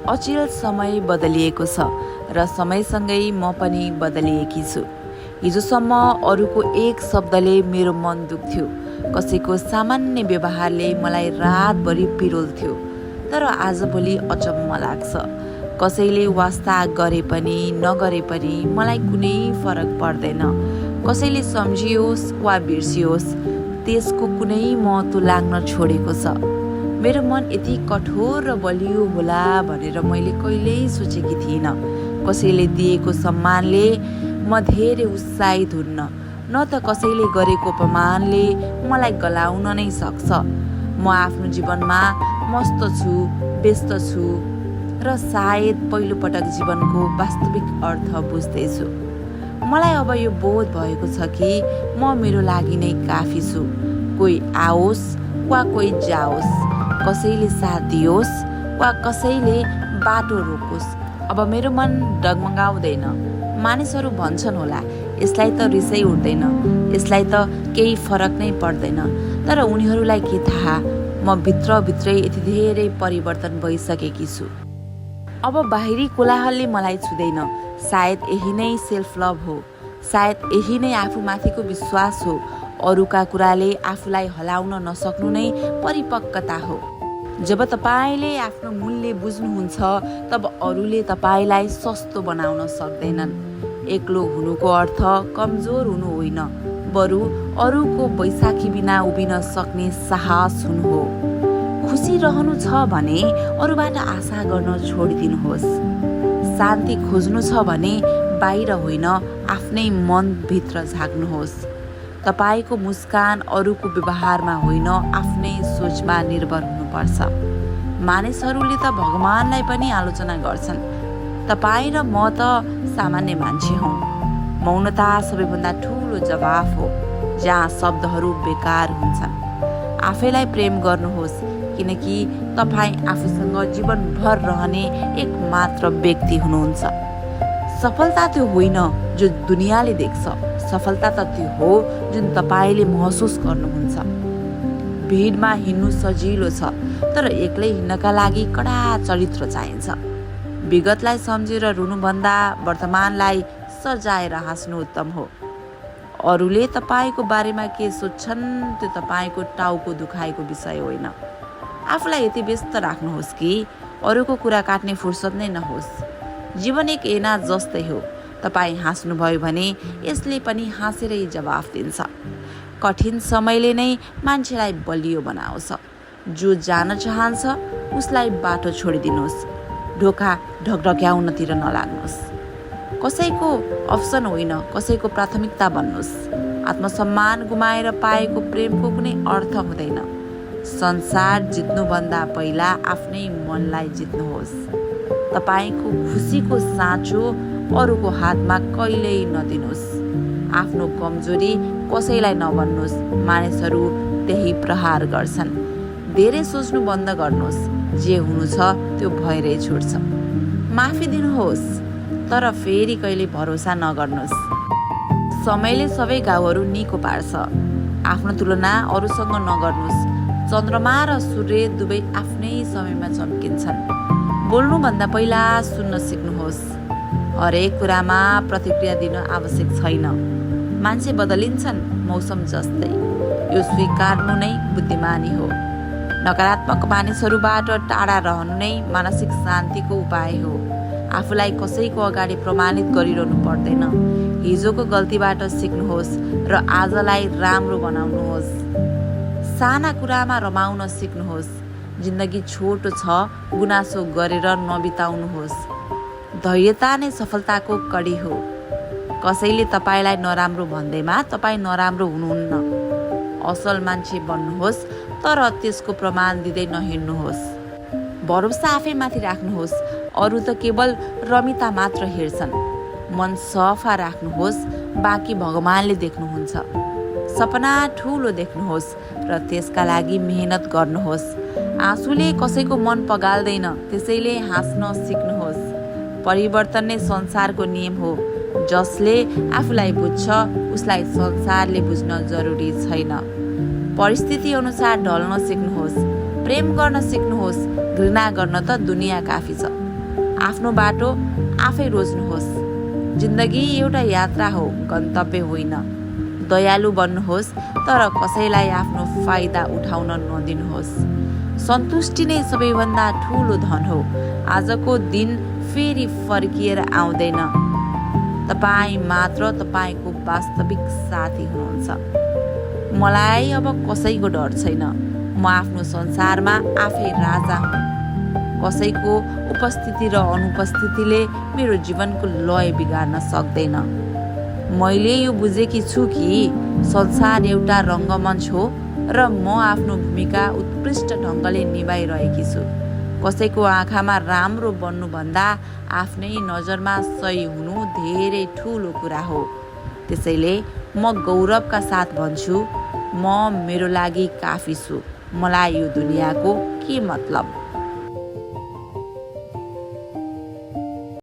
अचिल समय बदलिएको छ र समयसँगै म पनि बदलिएकी छु। हिजोसम्म अरूको एक शब्दले मेरो मन दुख्थ्यो, कसैको सामान्य व्यवहारले मलाई रातभरि पिरोल्थ्यो। तर आजभोलि अचम्म लाग्छ, कसैले वास्ता गरे पनि नगरे पनि मलाई कुनै फरक पर्दैन। कसैले सम्झियोस् वा बिर्सियोस्, त्यसको कुनै महत्त्व लाग्न छोडेको छ। मेरो मन यति कठोर र बलियो होला भनेर मैले कहिल्यै सोचेकी थिइनँ। कसैले दिएको सम्मानले म धेरै उत्साहित हुन्न, न त कसैले गरेको अपमानले मलाई गलाउन नै सक्छ। म आफ्नो जीवनमा मस्त छु, व्यस्त छु र सायद पहिलोपटक जीवनको वास्तविक अर्थ बुझ्दैछु। मलाई अब यो बोध भएको छ कि म मेरो लागि नै काफी छु। कोही आओस् वा कोही जाओस्, कसैले साथ दियोस् वा कसैले बाटो रोकोस्, अब मेरो मन डगमगाउँदैन। मानिसहरू भन्छन् होला, यसलाई त रिसै उठ्दैन, यसलाई त केही फरक नै पर्दैन। तर उनीहरूलाई के थाहा, म भित्रभित्रै यति धेरै परिवर्तन भइसकेकी छु। अब बाहिरी कोलाहलले मलाई छुँदैन। सायद यही नै सेल्फ लभ हो, सायद यही नै आफूमाथिको विश्वास हो। अरूका कुराले आफूलाई हलाउन नसक्नु नै परिपक्वता हो। जब तपाईँले आफ्नो मूल्य बुझ्नुहुन्छ, तब अरूले तपाईँलाई सस्तो बनाउन सक्दैनन्। एक्लो हुनुको अर्थ कमजोर हुनु होइन, बरु अरूको बैसाखी बिना उभिन सक्ने साहस हुनु हो। खुसी रहनु छ भने अरूबाट आशा गर्न छोडिदिनुहोस्। शान्ति खोज्नु छ भने बाहिर होइन, आफ्नै मनभित्र झाक्नुहोस्। तपाईँको मुस्कान अरूको व्यवहारमा होइन, आफ्नै सोचमा निर्भर हुनुपर्छ। मानिसहरूले त भगवानलाई पनि आलोचना गर्छन्, तपाईँ र म त सामान्य मान्छे हौँ। मौनता सबैभन्दा ठुलो जवाफ हो, जहाँ शब्दहरू बेकार हुन्छन्। आफैलाई प्रेम गर्नुहोस्, किनकि तपाईँ आफूसँग जीवनभर रहने एक मात्र व्यक्ति हुनुहुन्छ। सफलता त्यो होइन जो दुनियाँले देख्छ, सफलता त त्यो हो जुन तपाईँले महसुस गर्नुहुन्छ। भिडमा हिँड्नु सजिलो छ, तर एक्लै हिँड्नका लागि कडा चरित्र चाहिन्छ। विगतलाई सम्झेर रुनुभन्दा वर्तमानलाई सजाएर हाँस्नु उत्तम हो। अरूले तपाईँको बारेमा के सोच्छन् त्यो तपाईँको टाउको दुखाएको विषय होइन। आफूलाई यति व्यस्त राख्नुहोस् कि अरूको कुरा काट्ने फुर्सद नै नहोस्। जीवन एक ऐना जस्तै हो, तपाईँ हाँस्नुभयो भने यसले पनि हाँसेरै जवाफ दिन्छ। कठिन समयले नै मान्छेलाई बलियो बनाउँछ। जो जान चाहन्छ उसलाई बाटो छोडिदिनुहोस्, ढोका ढकढक्याउनतिर नलाग्नुहोस्। कसैको अप्सन होइन, कसैको प्राथमिकता बन्नुहोस्। आत्मसम्मान गुमाएर पाएको प्रेमको कुनै अर्थ हुँदैन। संसार जित्नुभन्दा पहिला आफ्नै मनलाई जित्नुहोस्। तपाईँको खुसीको साँचो अरूको हातमा कहिल्यै नदिनुहोस्। आफ्नो कमजोरी कसैलाई नभन्नुहोस्, मानिसहरू त्यही प्रहार गर्छन्। धेरै सोच्नु बन्द गर्नुहोस्, जे हुनु छ त्यो भएरै छुट्छ। माफी दिनुहोस्, तर फेरि कहिले भरोसा नगर्नुहोस्। समयले सबै घाउहरू निको पार्छ। आफ्नो तुलना अरूसँग नगर्नुहोस्। चन्द्रमा र सूर्य दुवै आफ्नै समयमा चम्किन्छन्। बोल्नुभन्दा पहिला सुन्न सिक्नुहोस्। हरेक कुरामा प्रतिक्रिया दिन आवश्यक छैन। मान्छे बदलिन्छन्, मौसम जस्तै। यो स्वीकार्नु नै बुद्धिमानी हो। नकारात्मक मानिसहरूबाट टाढा रहनु नै मानसिक शान्तिको उपाय हो। आफूलाई कसैको अगाडि प्रमाणित गरिरहनु पर्दैन। हिजोको गल्तीबाट सिक्नुहोस् र आजलाई राम्रो बनाउनुहोस्। साना कुरामा रमाउन सिक्नुहोस्। जिन्दगी छोटो छ, गुनासो गरेर नबिताउनुहोस्। धैर्यता नै सफलताको कडी हो। कसैले तपाईँलाई नराम्रो भन्दैमा तपाईँ नराम्रो हुनुहुन्न। असल मान्छे बन्नुहोस्, तर त्यसको प्रमाण दिँदै नहिँड्नुहोस्। भरोसा आफैमाथि राख्नुहोस्। अरू त केवल रमिता मात्र हेर्छन्। मन सफा राख्नुहोस्, बाँकी भगवानले देख्नुहुन्छ। सपना ठुलो देख्नुहोस् र त्यसका लागि मेहनत गर्नुहोस्। आँसुले कसैको मन पगाल्दैन, त्यसैले हाँस्न सिक्नुहोस्। परिवर्तन नै संसारको नियम हो। जसले आफूलाई बुझ्छ उसलाई संसारले बुझ्न जरुरी छैन। परिस्थिति अनुसार ढल्न सिक्नुहोस्। प्रेम गर्न सिक्नुहोस्। घृणा गर्न त दुनियाँ काफी छ। आफ्नो बाटो आफै रोज्नुहोस्। जिन्दगी एउटा यात्रा हो, गन्तव्य होइन। दयालु बन्नुहोस्, तर कसैलाई आफ्नो फाइदा उठाउन नदिनुहोस्। सन्तुष्टि नै सबैभन्दा ठुलो धन हो। आजको दिन फेरि फर्किएर आउँदैन। तपाईँ मात्र तपाईँको वास्तविक साथी हुनुहुन्छ। मलाई अब कसैको डर छैन। म आफ्नो संसारमा आफै राजा हुँ। कसैको उपस्थिति र अनुपस्थितिले मेरो जीवनको लय बिगार्न सक्दैन। मैले यो बुझेकी छु कि संसार एउटा रङ्गमञ्च हो र म आफ्नो भूमिका उत्कृष्ट ढङ्गले निभाइरहेकी छु। कसैको आँखामा राम्रो बन्नुभन्दा आफ्नै नजरमा सही हुनु धेरै ठुलो कुरा हो। त्यसैले म गौरवका साथ भन्छु, म मेरो लागि काफी छु। मलाई यो दुनियाँको के मतलब।